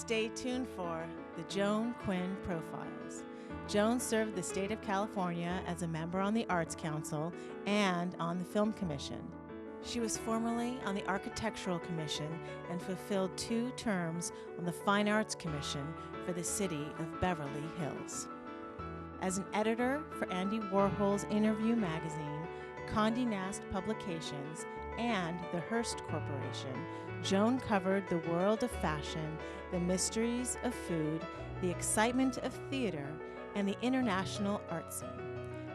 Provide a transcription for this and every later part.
Stay tuned for the Joan Quinn Profiles. Joan served the state of California as a member on the Arts Council and on the Film Commission. She was formerly on the Architectural Commission and fulfilled 2 terms on the Fine Arts Commission for the city of Beverly Hills. As an editor for Andy Warhol's Interview magazine, Condé Nast Publications, and the Hearst Corporation, Joan covered the world of fashion, the mysteries of food, the excitement of theater, and the international art scene.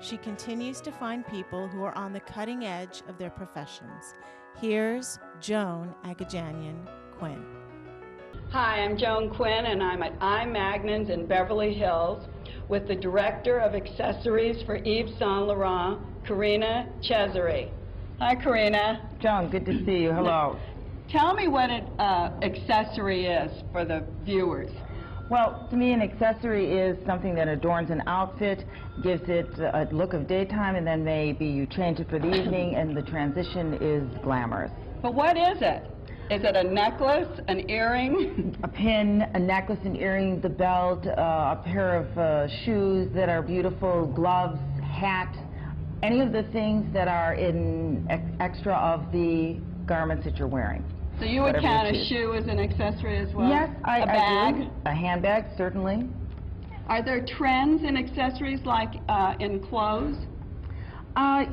She continues to find people who are on the cutting edge of their professions. Here's Joan Quinn. Hi, I'm Joan Quinn, and I'm at Magnin's in Beverly Hills with the Director of Accessories for Yves Saint Laurent, Carina Cesari. Hi, Carina. Joan, good to see you. Hello. Tell me what an accessory is for the viewers. Well, to me, an accessory is something that adorns an outfit, gives it a look of daytime, and then maybe you change it for the evening, and the transition is glamorous. But what is it? Is it a necklace, an earring? A pin, a necklace, an earring, the belt, a pair of shoes that are beautiful, gloves, hat, any of the things that are in extra of the garments that you're wearing. So you would count a shoe as an accessory as well? Yes, a bag? I do. A handbag, certainly. Are there trends in accessories like in clothes?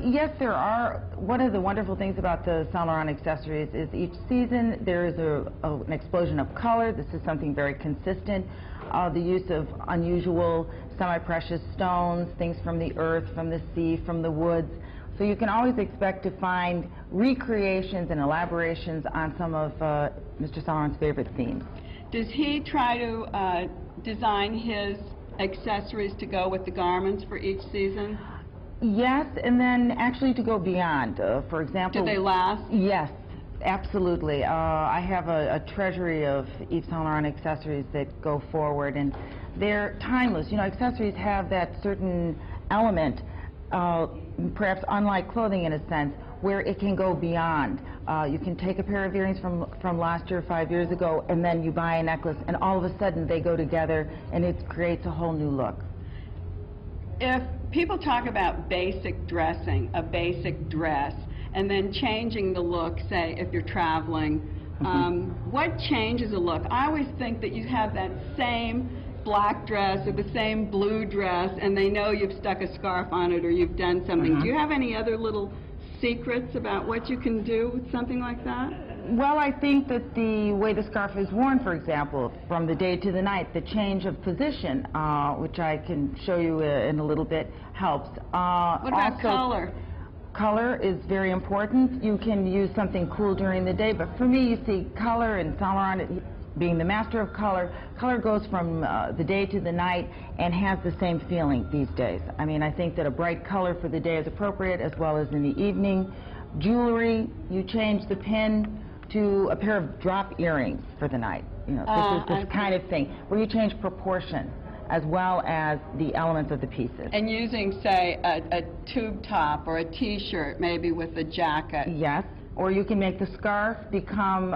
Yes, there are. One of the wonderful things about the Saint Laurent accessories is each season there is an explosion of color. This is something very consistent. The use of unusual semi-precious stones, things from the earth, from the sea, from the woods. So you can always expect to find recreations and elaborations on some of Mr. Saint Laurent's favorite themes. Does he try to design his accessories to go with the garments for each season? Yes, and then actually to go beyond. For example... Do they last? Yes, absolutely. I have a treasury of Yves Saint Laurent accessories that go forward, and they're timeless. You know, accessories have that certain element, perhaps unlike clothing in a sense, where it can go beyond. You can take a pair of earrings from last year, 5 years ago, and then you buy a necklace, and all of a sudden they go together, and it creates a whole new look. If people talk about basic dressing, a basic dress, and then changing the look, say, if you're traveling, what changes a look? I always think that you have that same black dress or the same blue dress, and they know you've stuck a scarf on it or you've done something. Do you have any other little secrets about what you can do with something like that? Well, I think that the way the scarf is worn, for example, from the day to the night, the change of position, which I can show you in a little bit, helps. What about color? Color is very important. You can use something cool during the day, but for me, you see, color and Saint Laurent being the master of color, color goes from the day to the night and has the same feeling these days. I mean, I think that a bright color for the day is appropriate as well as in the evening. Jewelry, you change the pin to a pair of drop earrings for the night. You know, this is this kind of thing where you change proportion as well as the elements of the pieces. And using, say, a tube top or a t-shirt maybe with a jacket. Yes, or you can make the scarf become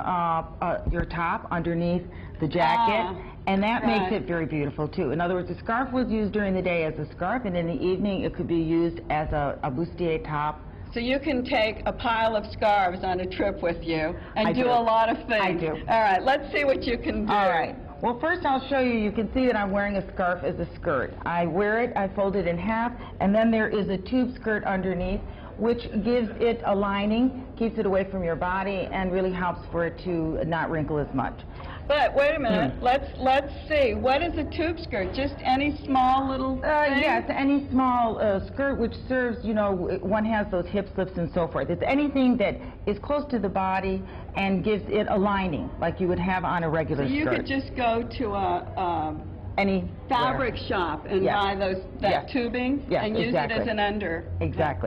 your top underneath the jacket, and that makes it very beautiful too. In other words, the scarf was used during the day as a scarf, and in the evening it could be used as a bustier top. So you can take a pile of scarves on a trip with you and do a lot of things. I do. All right, let's see what you can do. All right. Well, first I'll show you. You can see that I'm wearing a scarf as a skirt. I wear it, I fold it in half, and then there is a tube skirt underneath, which gives it a lining, keeps it away from your body, and really helps for it to not wrinkle as much. But wait a minute, let's see. What is a tube skirt? Just any small little thing? Yes, any small skirt which serves, you know, one has those hip slips and so forth. It's anything that is close to the body and gives it a lining, like you would have on a regular skirt. So you could just go to any fabric shop and buy that tubing and use it as an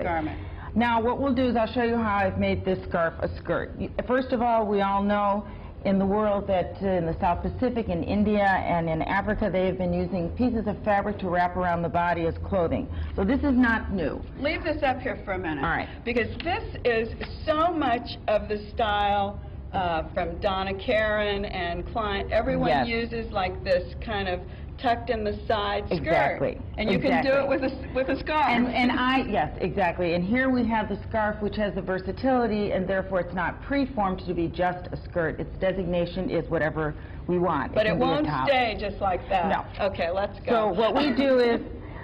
garment. Now, what we'll do is I'll show you how I've made this scarf a skirt. First of all, we all know in the world that in the South Pacific, in India, and in Africa, they have been using pieces of fabric to wrap around the body as clothing. So this is not new. Leave this up here for a minute. All right. Because this is so much of the style from Donna Karan and Klein. Everyone Yes. uses like this kind of tucked in the side skirt. Exactly. And you can do it with a scarf. Yes, exactly. And here we have the scarf, which has the versatility, and therefore it's not preformed to be just a skirt. Its designation is whatever we want. But it can be a won't top. stay just like that. No. Okay, let's go. So what we do is,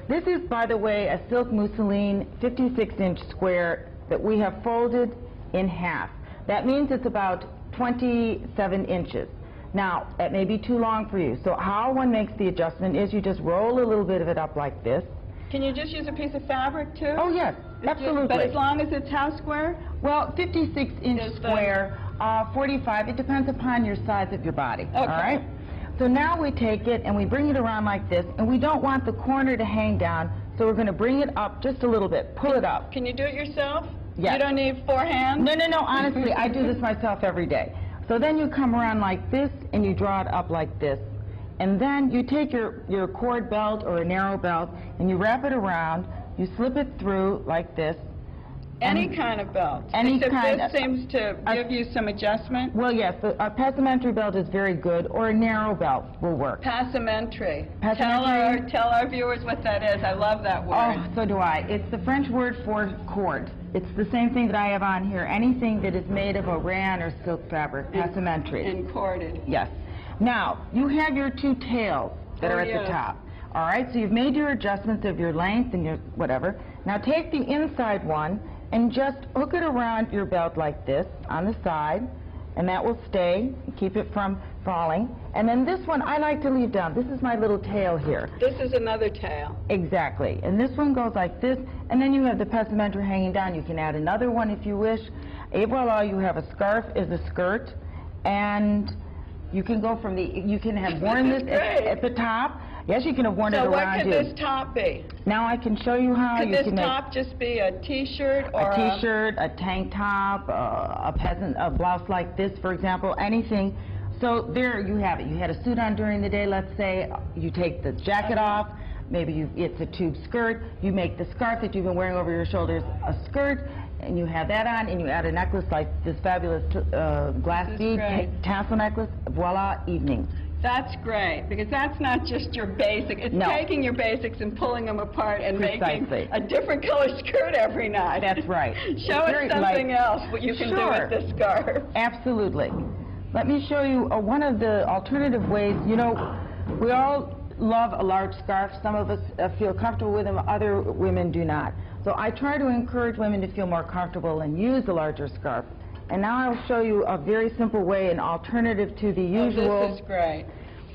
this is, by the way, a silk mousseline 56-inch square that we have folded in half. That means it's about 27 inches. Now, that may be too long for you. So how one makes the adjustment is you just roll a little bit of it up like this. Can you just use a piece of fabric, too? Oh, yes, absolutely. But as long as it's how square? Well, 56-inch square, 45, it depends upon your size of your body, Okay. all right? So now we take it and we bring it around like this, and we don't want the corner to hang down, so we're going to bring it up just a little bit, pull it up. Can you do it yourself? Yes. You don't need 4 hands? No, honestly, I do this myself every day. So then you come around like this, and you draw it up like this. And then you take your cord belt or a narrow belt, and you wrap it around, you slip it through like this. Any kind of belt? Any Except kind this of- seems to give you some adjustment? Well, yes, a passementerie belt is very good, or a narrow belt will work. Passementerie. Passementerie. Tell our viewers what that is. I love that word. Oh, so do I. It's the French word for cord. It's the same thing that I have on here. Anything that is made of a rayon or silk fabric, passementerie. And corded. Yes. Now, you have your 2 tails that are at yes. the top. All right, so you've made your adjustments of your length and your whatever. Now take the inside one and just hook it around your belt like this on the side, and that will stay, keep it from falling. And then this one I like to leave down. This is my little tail here. This is another tail. Exactly. And this one goes like this, and then you have the passementerie hanging down. You can add another one if you wish. Et voila, you have a scarf as a skirt, and you can go from you can have worn this at the top. Yes, you can have worn it So what around could you. this top be? Now I can show you how Could you this can make top just be a T-shirt or a T-shirt, a tank top, a blouse like this, for example, anything. So there you have it. You had a suit on during the day, let's say. You take the jacket off. Maybe it's a tube skirt. You make the scarf that you've been wearing over your shoulders a skirt, and you have that on, and you add a necklace like this fabulous glass bead tassel necklace. Voila, evening. That's great, because that's not just your basic. It's No. taking your basics and pulling them apart and Precisely. making a different color skirt every night. That's right. Show us Very something light. else, what you can Sure. do with this scarf. Absolutely. Let me show you one of the alternative ways. You know, we all love a large scarf. Some of us feel comfortable with them, other women do not. So I try to encourage women to feel more comfortable and use a larger scarf. And now I'll show you a very simple way, an alternative to the usual. Oh, this is great.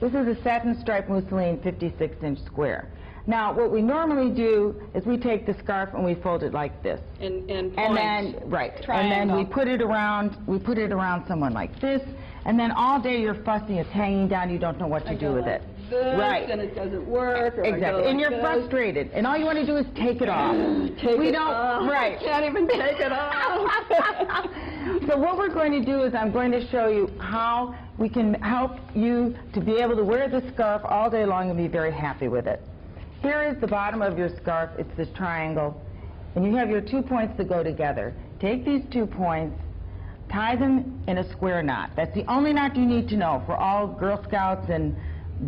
This is a satin stripe mousseline 56-inch square. Now, what we normally do is we take the scarf and we fold it like this. In points. And then, right, Triangle. and then we put it around someone like this, and then all day you're fussing, it's hanging down, you don't know what to do with it. This, Right. and it doesn't work. Or I go Exactly, like and you're this. frustrated, and all you want to do is take it off. We don't. Right. I can't even take it off. So what we're going to do is I'm going to show you how we can help you to be able to wear this scarf all day long and be very happy with it. Here is the bottom of your scarf. It's this triangle, and you have your 2 points that go together. Take these 2 points, tie them in a square knot. That's the only knot you need to know for all Girl Scouts and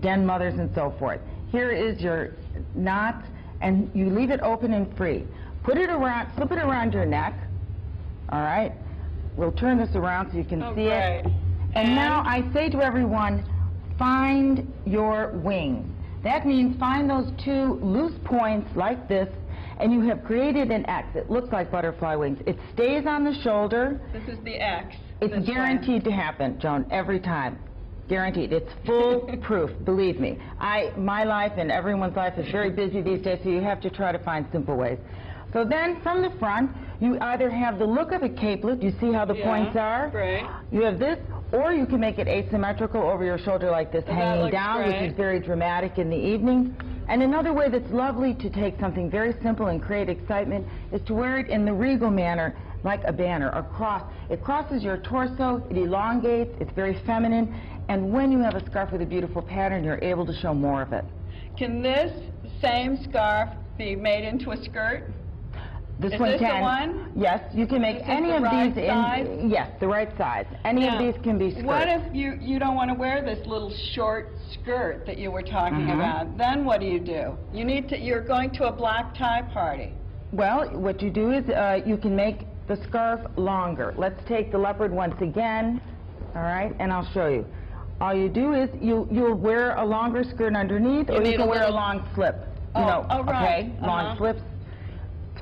den mothers and so forth. Here is your knot, and you leave it open and free. Put it around, slip it around your neck, all right? We'll turn this around so you can see great. it. And now I say to everyone, find your wings. That means find those 2 loose points like this, and you have created an X. It looks like butterfly wings. It stays on the shoulder. This is the X. It's This guaranteed to happen, Joan, every time. Guaranteed. It's foolproof, believe me. My life and everyone's life is very busy these days, so you have to try to find simple ways. So then, from the front, you either have the look of a capelet. You see how the points are? Great. You have this, or you can make it asymmetrical over your shoulder like this, hanging looks down, great. which is very dramatic in the evening. And another way that's lovely to take something very simple and create excitement is to wear it in the regal manner, like a banner, a cross. It crosses your torso, it elongates, it's very feminine, and when you have a scarf with a beautiful pattern, you're able to show more of it. Can this same scarf be made into a skirt? This Is one this the can. one? Yes, you can make This is any the of right these size? Yes, the right size. Any of Now, these can be skirts. what if you don't want to wear this little short skirt that you were talking Mhm. about? Then what do? You're going to a black tie party. Well, what you do is you can make the scarf longer. Let's take the leopard once again, all right, and I'll show you. All you do is you'll wear a longer skirt underneath, or you can wear a long slip. Right. Okay, long slips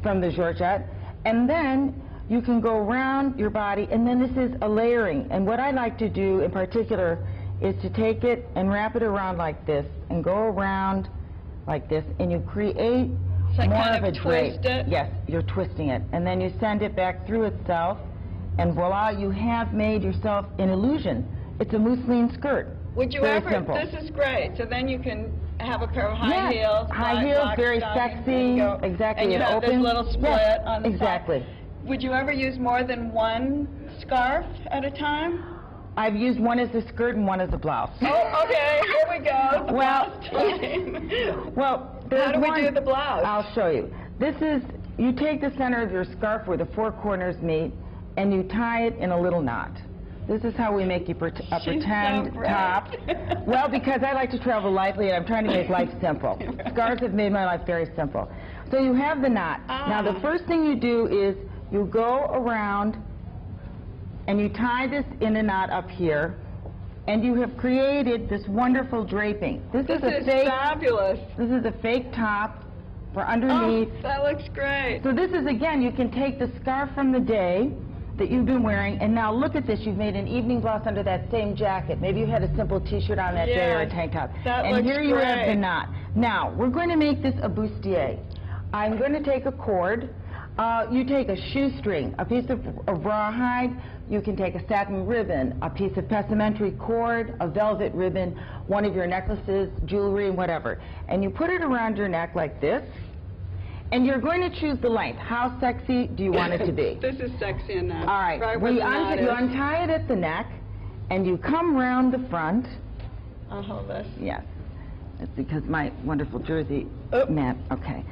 from the georgette, and then you can go around your body, and then this is a layering. And what I like to do in particular is to take it and wrap it around like this, and go around like this, and you create So more kind of a of drape. twist it? Yes, you're twisting it, and then you send it back through itself, and voila, you have made yourself an illusion. It's a mousseline skirt. Would you Very ever? simple. This is great. So then you can have a pair of high Yes, heels, high black heels, very stockings, sexy. and go- Exactly, And you it have opens. this little split Yes, on the exactly. side. Would you ever use more than one scarf at a time? I've used one as a skirt and one as a blouse. Oh, okay. Here we go. The Well, blouse time. Well, there's How do we one- do the blouse? I'll show you. This is, you take the center of your scarf where the four corners meet, and you tie it in a little knot. This is how we make you a She's so pretend great. top. Well, because I like to travel lightly, and I'm trying to make life simple. Scarves have made my life very simple. So you have the knot. Now, the first thing you do is you go around, and you tie this in a knot up here, and you have created this wonderful draping. This This is a is fake. fabulous. This is a fake top for Oh, underneath. that looks great. So this is, again, you can take the scarf from the day that you've been wearing, and now look at this. You've made an evening blouse under that same jacket. Maybe you had a simple T-shirt on that day or a Yes, tank top. that and looks here you have the great. knot. Now, we're going to make this a bustier. I'm going to take a cord. You take a shoestring, a piece of rawhide. You can take a satin ribbon, a piece of passementerie cord, a velvet ribbon, one of your necklaces, jewelry, whatever. And you put it around your neck like this. And you're going to choose the length. How sexy do you want it to be? This is sexy enough. All right. Where the knot You is. untie it at the neck, and you come round the front. I'll hold this. Yes. It's because my wonderful jersey Oh. mat. Okay.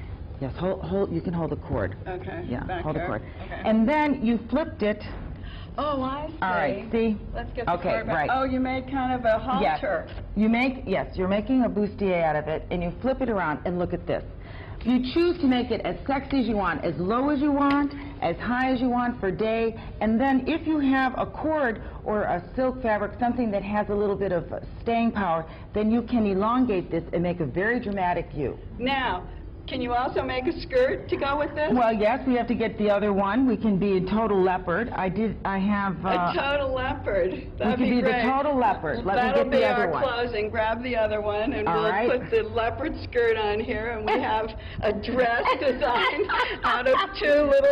Yes. Hold. You can hold the cord. Okay. Yeah. Back Hold the here. cord. Okay. And then you flipped it. Oh, I see. All right. See. Let's get the Okay, cord back. right. Oh, you made kind of a halter. Yes. You're making a bustier out of it, and you flip it around, and look at this. You choose to make it as sexy as you want, as low as you want, as high as you want for day, and then if you have a cord or a silk fabric, something that has a little bit of staying power, then you can elongate this and make a very dramatic you. Now, can you also make a skirt to go with this? Well, yes, we have to get the other one. We can be a total leopard. I have... A total leopard. That'd we can be great. the total leopard. Let That'll me get be the other our one. closing. Grab the other one, and All we'll right. put the leopard skirt on here, and we have a dress designed out of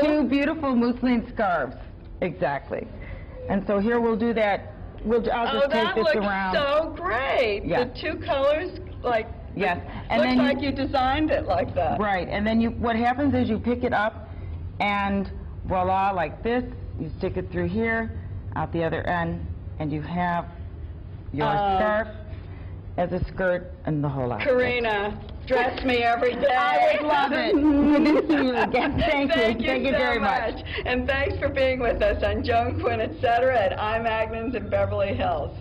Two beautiful mousseline scarves. Exactly. And so here we'll do that. I'll just take that this looks around. so great. Yeah. The two colors, like, Yes. And looks then like you designed it like that. Right, and then what happens is you pick it up, and voila, like this, you stick it through here, out the other end, and you have your scarf as a skirt and the whole outfit. Carina, dress me every day. I would love it. Good to see you again. Thank you. Thank you so very much. And thanks for being with us on Joan Quinn, etc. at Magnin's in Beverly Hills.